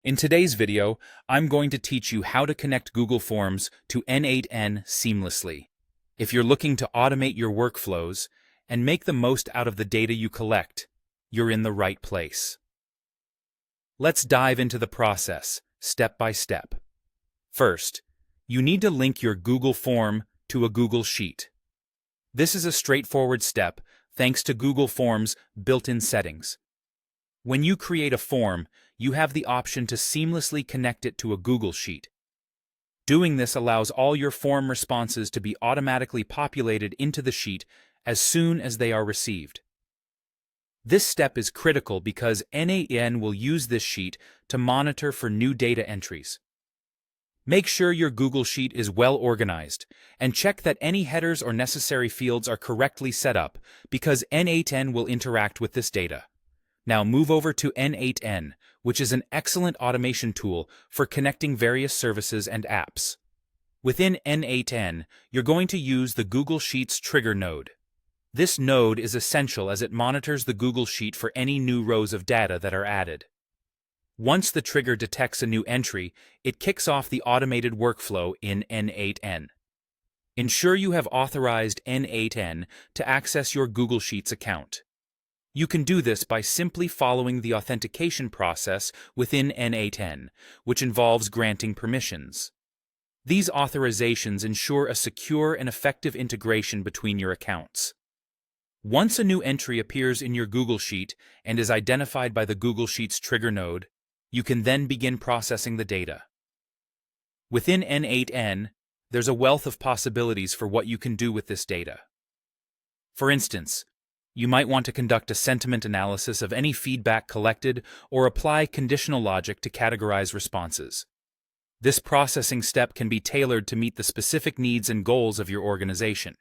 In today's video, I'm going to teach you how to connect Google Forms to N8N seamlessly. If you're looking to automate your workflows and make the most out of the data you collect, you're in the right place. Let's dive into the process, step by step. First, you need to link your Google Form to a Google Sheet. This is a straightforward step thanks to Google Forms' built-in settings. When you create a form, you have the option to seamlessly connect it to a Google Sheet. Doing this allows all your form responses to be automatically populated into the sheet as soon as they are received. This step is critical because N8N will use this sheet to monitor for new data entries. Make sure your Google Sheet is well organized, and check that any headers or necessary fields are correctly set up because N8N will interact with this data. Now move over to N8N, which is an excellent automation tool for connecting various services and apps. Within N8N, you're going to use the Google Sheets trigger node. This node is essential as it monitors the Google Sheet for any new rows of data that are added. Once the trigger detects a new entry, it kicks off the automated workflow in N8N. Ensure you have authorized N8N to access your Google Sheets account. You can do this by simply following the authentication process within N8N, which involves granting permissions. These authorizations ensure a secure and effective integration between your accounts. Once a new entry appears in your Google Sheet and is identified by the Google Sheets trigger node, you can then begin processing the data. Within N8N, there's a wealth of possibilities for what you can do with this data. For instance, you might want to conduct a sentiment analysis of any feedback collected or apply conditional logic to categorize responses. This processing step can be tailored to meet the specific needs and goals of your organization.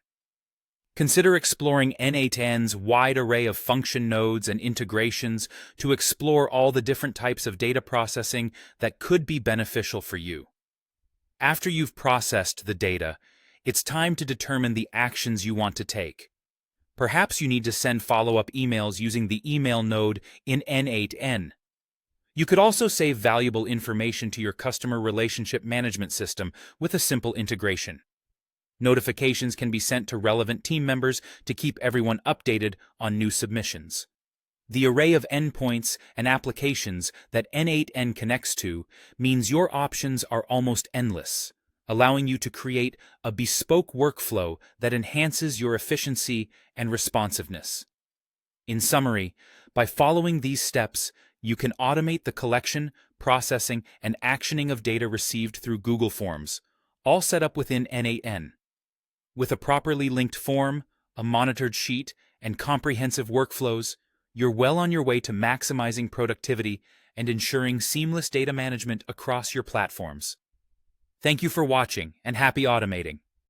Consider exploring N8N's wide array of function nodes and integrations to explore all the different types of data processing that could be beneficial for you. After you've processed the data, it's time to determine the actions you want to take. Perhaps you need to send follow-up emails using the email node in N8N. You could also save valuable information to your customer relationship management system with a simple integration. Notifications can be sent to relevant team members to keep everyone updated on new submissions. The array of endpoints and applications that N8N connects to means your options are almost endless, allowing you to create a bespoke workflow that enhances your efficiency and responsiveness. In summary, by following these steps, you can automate the collection, processing, and actioning of data received through Google Forms, all set up within N8N. With a properly linked form, a monitored sheet, and comprehensive workflows, you're well on your way to maximizing productivity and ensuring seamless data management across your platforms. Thank you for watching, and happy automating!